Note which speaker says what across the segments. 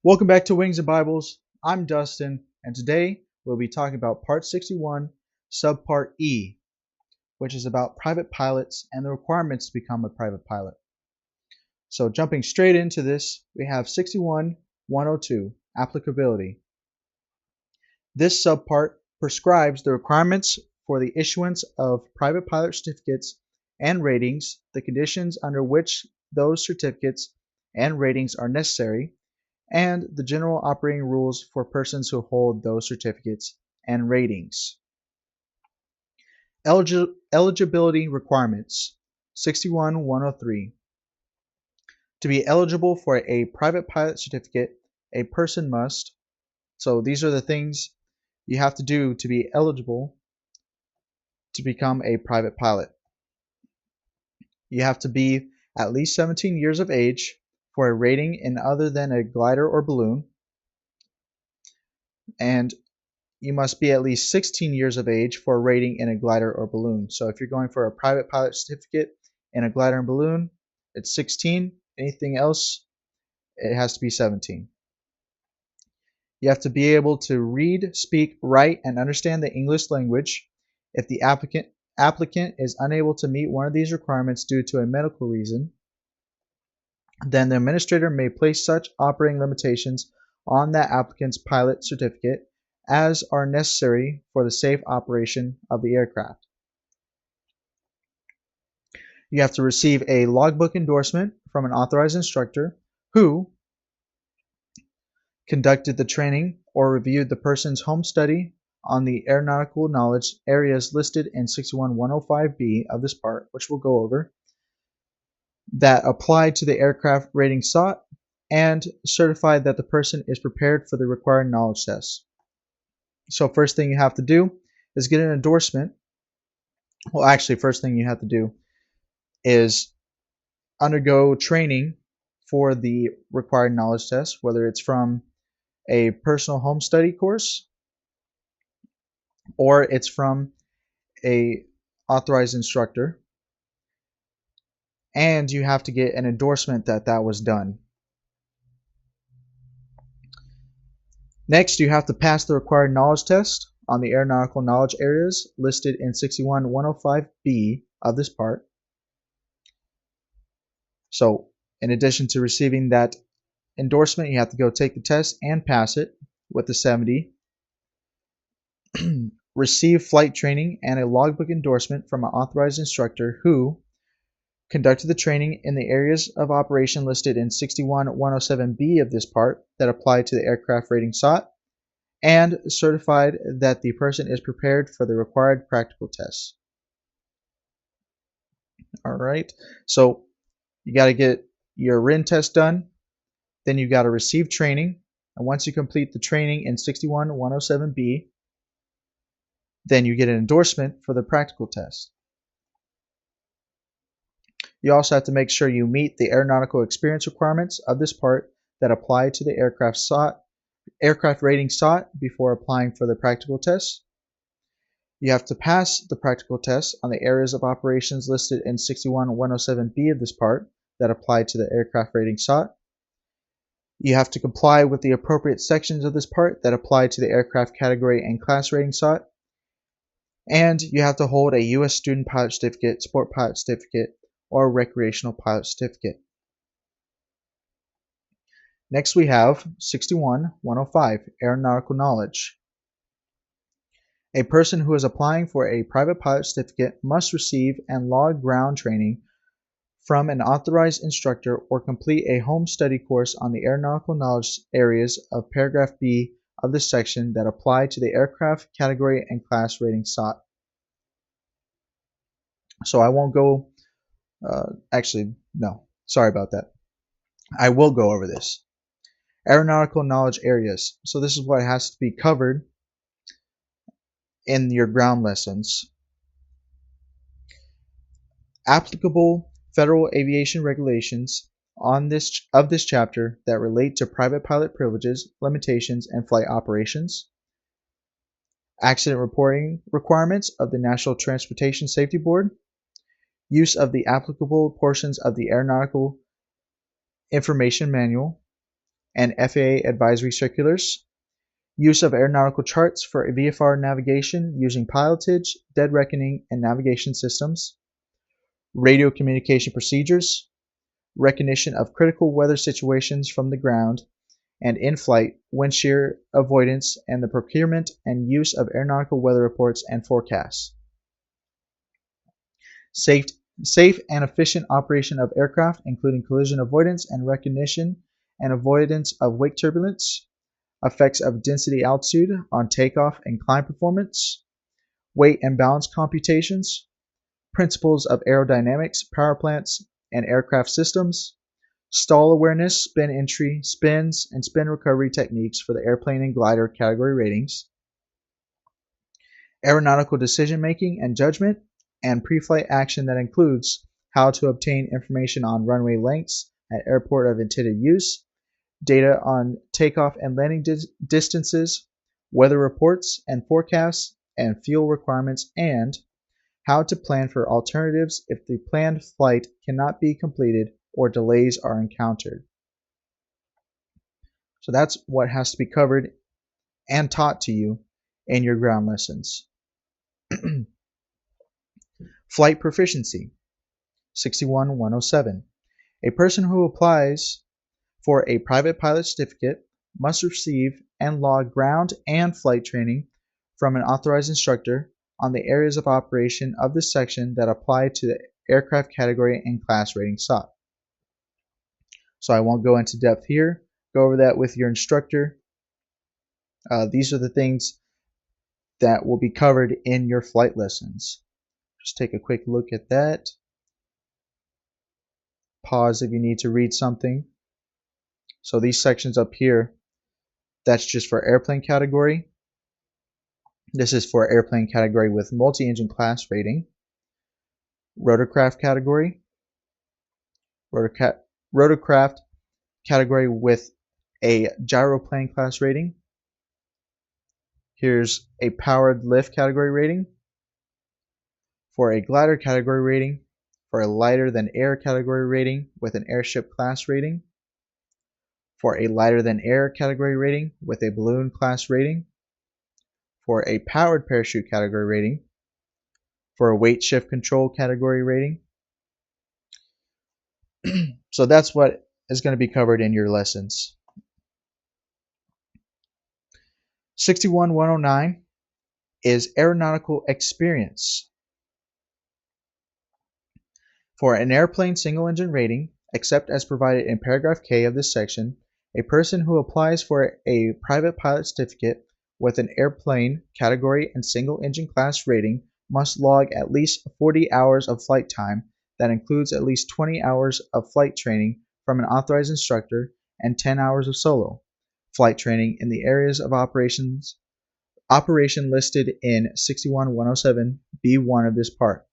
Speaker 1: Welcome back to Wings and Bibles. I'm Dustin, and today we'll be talking about Part 61, Subpart E, which is about private pilots and the requirements to become a private pilot. So jumping straight into this, we have 61.102, Applicability. This subpart prescribes the requirements for the issuance of private pilot certificates and ratings, the conditions under which those certificates and ratings are necessary, and the general operating rules for persons who hold those certificates and ratings. Eligibility requirements 61.103. To be eligible for a private pilot certificate, a person must, so these are the things you have to do to be eligible to become a private pilot. You have to be at least 17 years of age for a rating in other than a glider or balloon, and you must be at least 16 years of age for a rating in a glider or balloon. So if you're going for a private pilot certificate in a glider and balloon, it's 16. Anything else, it has to be 17. You have to be able to read, speak, write, and understand the English language. If the applicant is unable to meet one of these requirements due to a medical reason, then the administrator may place such operating limitations on that applicant's pilot certificate as are necessary for the safe operation of the aircraft. You have to receive a logbook endorsement from an authorized instructor who conducted the training or reviewed the person's home study on the aeronautical knowledge areas listed in 61.105b of this part, which we'll go over, that apply to the aircraft rating sought, and certified that the person is prepared for the required knowledge tests. So first thing you have to do is get an endorsement. Well, actually, first thing you have to do is undergo training for the required knowledge test, whether it's from a personal home study course or it's from a authorized instructor, and you have to get an endorsement that that was done. Next, you have to pass the required knowledge test on the aeronautical knowledge areas listed in 61.105b of this part. So in addition to receiving that endorsement, you have to go take the test and pass it with a 70. Receive flight training and a logbook endorsement from an authorized instructor who conducted the training in the areas of operation listed in 61.107b of this part that apply to the aircraft rating sought, and certified that the person is prepared for the required practical tests. Alright, so you got to get your written test done, then you got to receive training, and once you complete the training in 61.107b, then you get an endorsement for the practical test. You also have to make sure you meet the aeronautical experience requirements of this part that apply to the aircraft rating sought before applying for the practical test. You have to pass the practical test on the areas of operations listed in 61.107b of this part that apply to the aircraft rating sought. You have to comply with the appropriate sections of this part that apply to the aircraft category and class rating sought. And you have to hold a U.S. student pilot certificate, sport pilot certificate, or recreational pilot certificate. Next we have 61.105, Aeronautical Knowledge. A person who is applying for a private pilot certificate must receive and log ground training from an authorized instructor or complete a home study course on the aeronautical knowledge areas of paragraph B of this section that apply to the aircraft category and class rating sought. So I won't go, actually, no, sorry about that. I will go over this. Aeronautical knowledge areas. So this is what has to be covered in your ground lessons. Applicable federal aviation regulations of this chapter that relate to private pilot privileges, limitations, and flight operations. Accident reporting requirements of the National Transportation Safety Board. Use of the applicable portions of the Aeronautical Information Manual. and FAA advisory circulars, use of aeronautical charts for VFR navigation using pilotage, dead reckoning, and navigation systems, radio communication procedures, recognition of critical weather situations from the ground and in-flight, wind shear avoidance, and the procurement and use of aeronautical weather reports and forecasts. Safe and efficient operation of aircraft, including collision avoidance and recognition and avoidance of wake turbulence, effects of density altitude on takeoff and climb performance, weight and balance computations, principles of aerodynamics, power plants, and aircraft systems, stall awareness, spin entry, spins, and spin recovery techniques for the airplane and glider category ratings, aeronautical decision making and judgment, and pre-flight action that includes how to obtain information on runway lengths at airport of intended use, data on takeoff and landing distances, weather reports and forecasts, and fuel requirements, and how to plan for alternatives if the planned flight cannot be completed or delays are encountered. So that's what has to be covered and taught to you in your ground lessons. Flight proficiency, 61-107. A person who applies for a private pilot certificate must receive and log ground and flight training from an authorized instructor on the areas of operation of this section that apply to the aircraft category and class rating sought. So I won't go into depth here. Go over that with your instructor. These are the things that will be covered in your flight lessons. Just take a quick look at that. Pause if you need to read something. So these sections up here, that's just for airplane category. This is for airplane category with multi-engine class rating. Rotorcraft category. Rotorcraft category with a gyroplane class rating. Here's a powered lift category rating. For a glider category rating. For a lighter than air category rating with an airship class rating. For a lighter than air category rating with a balloon class rating. For a powered parachute category rating. For a weight shift control category rating. So that's what is going to be covered in your lessons. 61-109 is aeronautical experience. For an airplane single engine rating, except as provided in paragraph K of this section, a person who applies for a private pilot certificate with an airplane category and single engine class rating must log at least 40 hours of flight time that includes at least 20 hours of flight training from an authorized instructor and 10 hours of solo flight training in the areas of operation listed in 61-107 B1 of this part,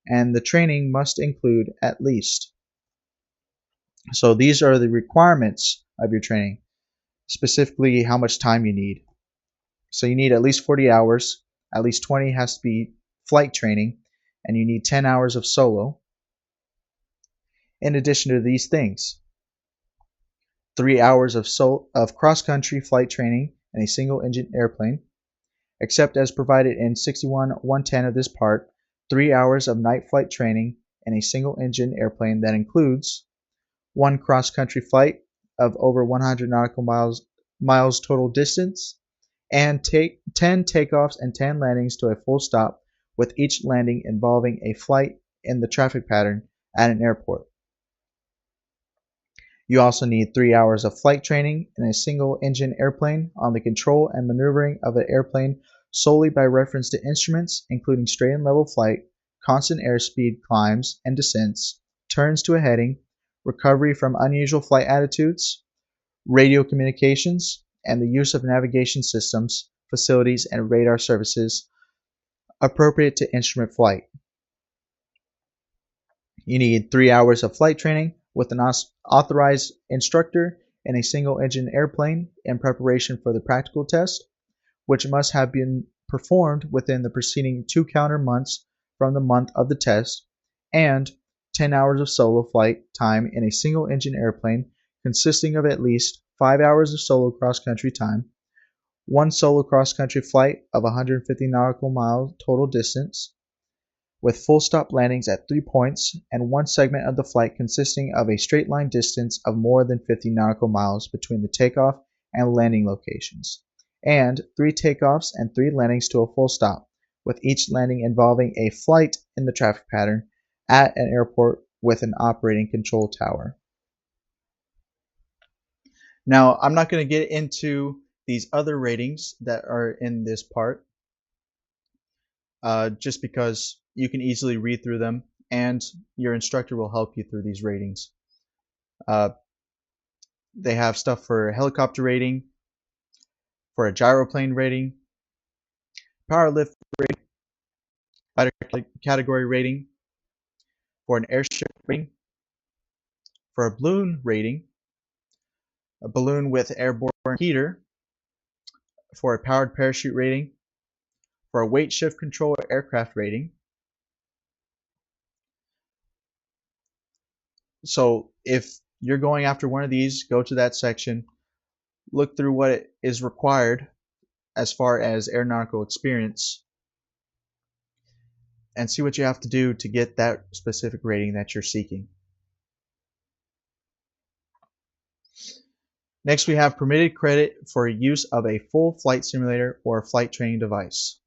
Speaker 1: and the training must include at least. So these are the requirements of your training, specifically how much time you need. So you need at least 40 hours, at least 20 has to be flight training, and you need 10 hours of solo. In addition to these things, 3 hours of cross-country flight training in a single-engine airplane, except as provided in 61-110 of this part, 3 hours of night flight training in a single-engine airplane that includes 1 cross-country flight of over 100 nautical miles total distance, and 10 takeoffs and 10 landings to a full stop, with each landing involving a flight in the traffic pattern at an airport. You also need 3 hours of flight training in a single-engine airplane on the control and maneuvering of an airplane solely by reference to instruments, including straight and level flight, constant airspeed climbs and descents, turns to a heading, recovery from unusual flight attitudes, radio communications, and the use of navigation systems, facilities, and radar services appropriate to instrument flight. You need 3 hours of flight training with an authorized instructor in a single-engine airplane in preparation for the practical test, which must have been performed within the preceding 2 calendar months from the month of the test, and 10 hours of solo flight time in a single-engine airplane consisting of at least 5 hours of solo cross-country time, 1 solo cross-country flight of 150 nautical miles total distance, with full stop landings at 3 points, and 1 segment of the flight consisting of a straight line distance of more than 50 nautical miles between the takeoff and landing locations, and 3 takeoffs and 3 landings to a full stop, with each landing involving a flight in the traffic pattern at an airport with an operating control tower. Now, I'm not going to get into these other ratings that are in this part, just because you can easily read through them and your instructor will help you through these ratings. They have stuff for helicopter rating, for a gyroplane rating, power lift rating, fighter category rating, for an airship rating, for a balloon rating, a balloon with airborne heater, for a powered parachute rating, for a weight shift control aircraft rating. So if you're going after one of these, go to that section, look through what is required as far as aeronautical experience, and see what you have to do to get that specific rating that you're seeking. Next, we have permitted credit for use of a full flight simulator or flight training device.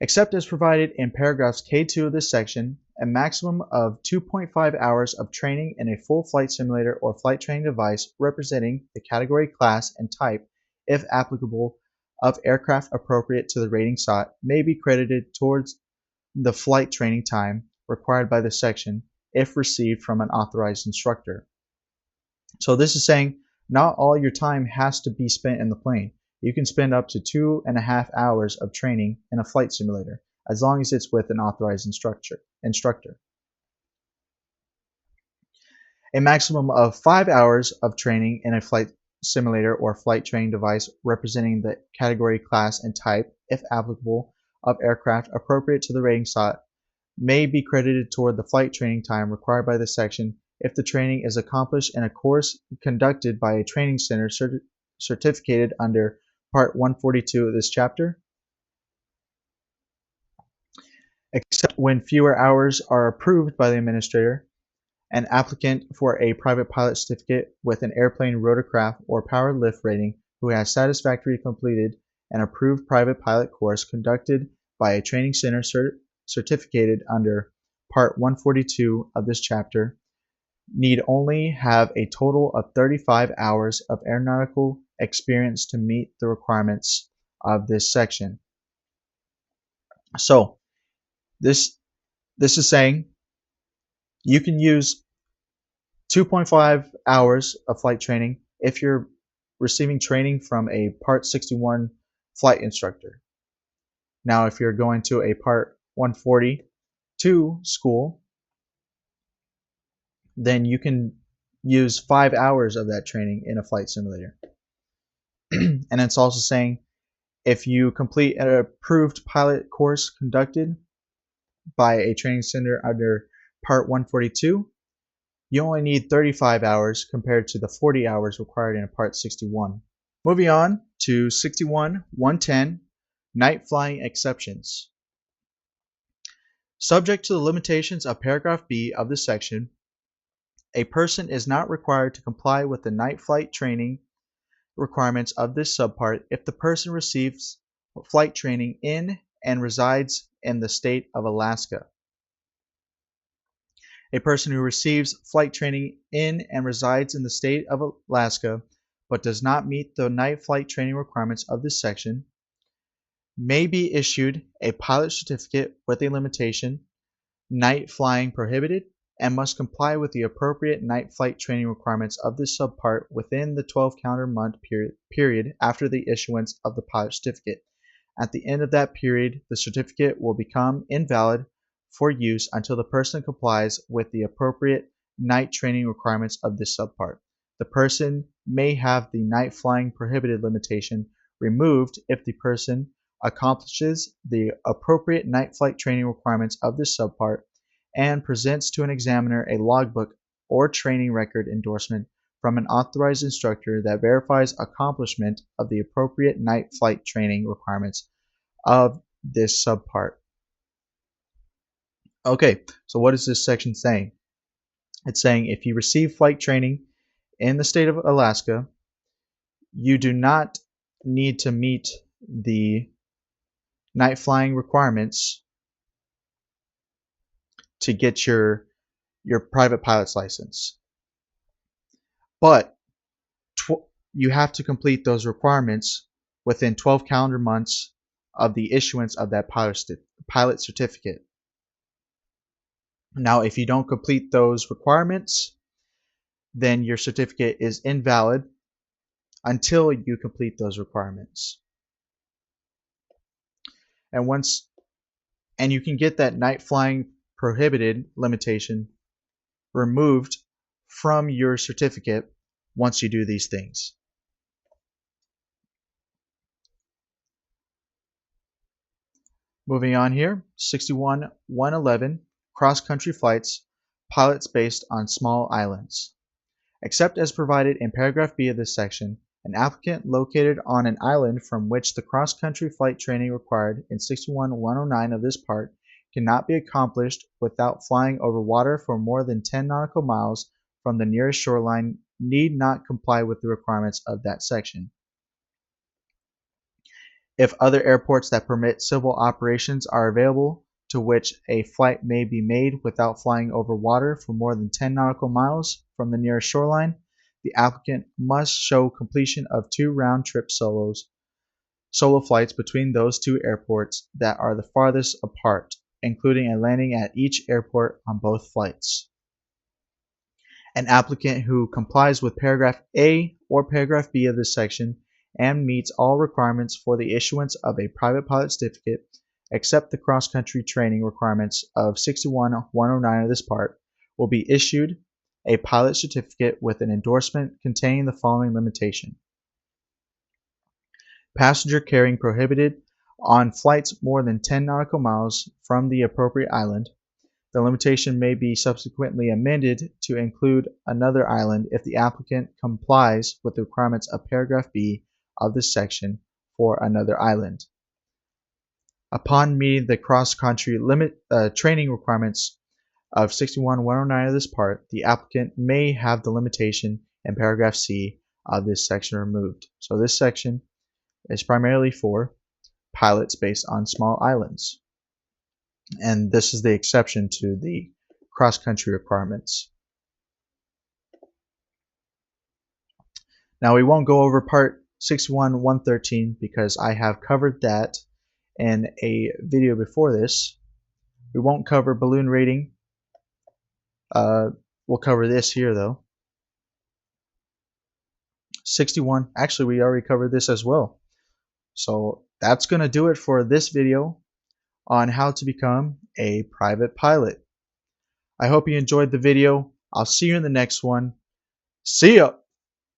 Speaker 1: Except as provided in paragraphs K2 of this section, a maximum of 2.5 hours of training in a full flight simulator or flight training device representing the category, class, and type, if applicable, of aircraft appropriate to the rating sought may be credited towards the flight training time required by this section if received from an authorized instructor. So this is saying not all your time has to be spent in the plane. You can spend up to 2.5 hours of training in a flight simulator, as long as it's with an authorized instructor. A maximum of 5 hours of training in a flight simulator or flight training device representing the category, class, and type, if applicable, of aircraft appropriate to the rating sought may be credited toward the flight training time required by this section if the training is accomplished in a course conducted by a training center certificated under Part 142 of this chapter, except when fewer hours are approved by the administrator. An applicant for a private pilot certificate with an airplane rotorcraft or power lift rating who has satisfactorily completed an approved private pilot course conducted by a training center certificated under Part 142 of this chapter need only have a total of 35 hours of aeronautical experience to meet the requirements of this section. So this is saying you can use 2.5 hours of flight training if you're receiving training from a Part 61 flight instructor. Now, if you're going to a Part 142 school, then you can use 5 hours of that training in a flight simulator. And it's also saying if you complete an approved pilot course conducted by a training center under Part 142, you only need 35 hours compared to the 40 hours required in a Part 61. Moving on to 61.110, night flying exceptions. Subject to the limitations of paragraph B of this section, a person is not required to comply with the night flight training requirements of this subpart if the person receives flight training in and resides in the state of Alaska. A person who receives flight training in and resides in the state of Alaska but does not meet the night flight training requirements of this section may be issued a pilot certificate with a limitation, night flying prohibited, and must comply with the appropriate night flight training requirements of this subpart within the 12 calendar month period after the issuance of the pilot certificate. At the end of that period, the certificate will become invalid for use until the person complies with the appropriate night training requirements of this subpart. The person may have the night flying prohibited limitation removed if the person accomplishes the appropriate night flight training requirements of this subpart and presents to an examiner a logbook or training record endorsement from an authorized instructor that verifies accomplishment of the appropriate night flight training requirements of this subpart. Okay, so what is this section saying? It's saying if you receive flight training in the state of Alaska, you do not need to meet the night flying requirements to get your private pilot's license. But you have to complete those requirements within 12 calendar months of the issuance of that pilot certificate. Now, if you don't complete those requirements, then your certificate is invalid until you complete those requirements. And you can get that night flying prohibited limitation removed from your certificate once you do these things. Moving on here, 61.111, cross-country flights, pilots based on small islands. Except as provided in paragraph B of this section, an applicant located on an island from which the cross-country flight training required in 61.109 of this part cannot be accomplished without flying over water for more than 10 nautical miles from the nearest shoreline need not comply with the requirements of that section. If other airports that permit civil operations are available to which a flight may be made without flying over water for more than 10 nautical miles from the nearest shoreline, the applicant must show completion of 2 round-trip solo flights between those 2 airports that are the farthest apart, including a landing at each airport on both flights. An applicant who complies with paragraph A or paragraph B of this section and meets all requirements for the issuance of a private pilot certificate except the cross-country training requirements of 61.109 of this part will be issued a pilot certificate with an endorsement containing the following limitation. Passenger carrying prohibited on flights more than 10 nautical miles from the appropriate island. The limitation may be subsequently amended to include another island if the applicant complies with the requirements of paragraph B of this section for another island. Upon meeting the cross-country training requirements of 61.109 of this part, the applicant may have the limitation in paragraph C of this section removed. So this section is primarily for pilots based on small islands. And this is the exception to the cross-country requirements. Now we won't go over part 61.113 because I have covered that in a video before this. We won't cover balloon rating. We'll cover this here though. 61, actually we already covered this as well. So that's going to do it for this video on how to become a private pilot. I hope you enjoyed the video. I'll see you in the next one. See ya!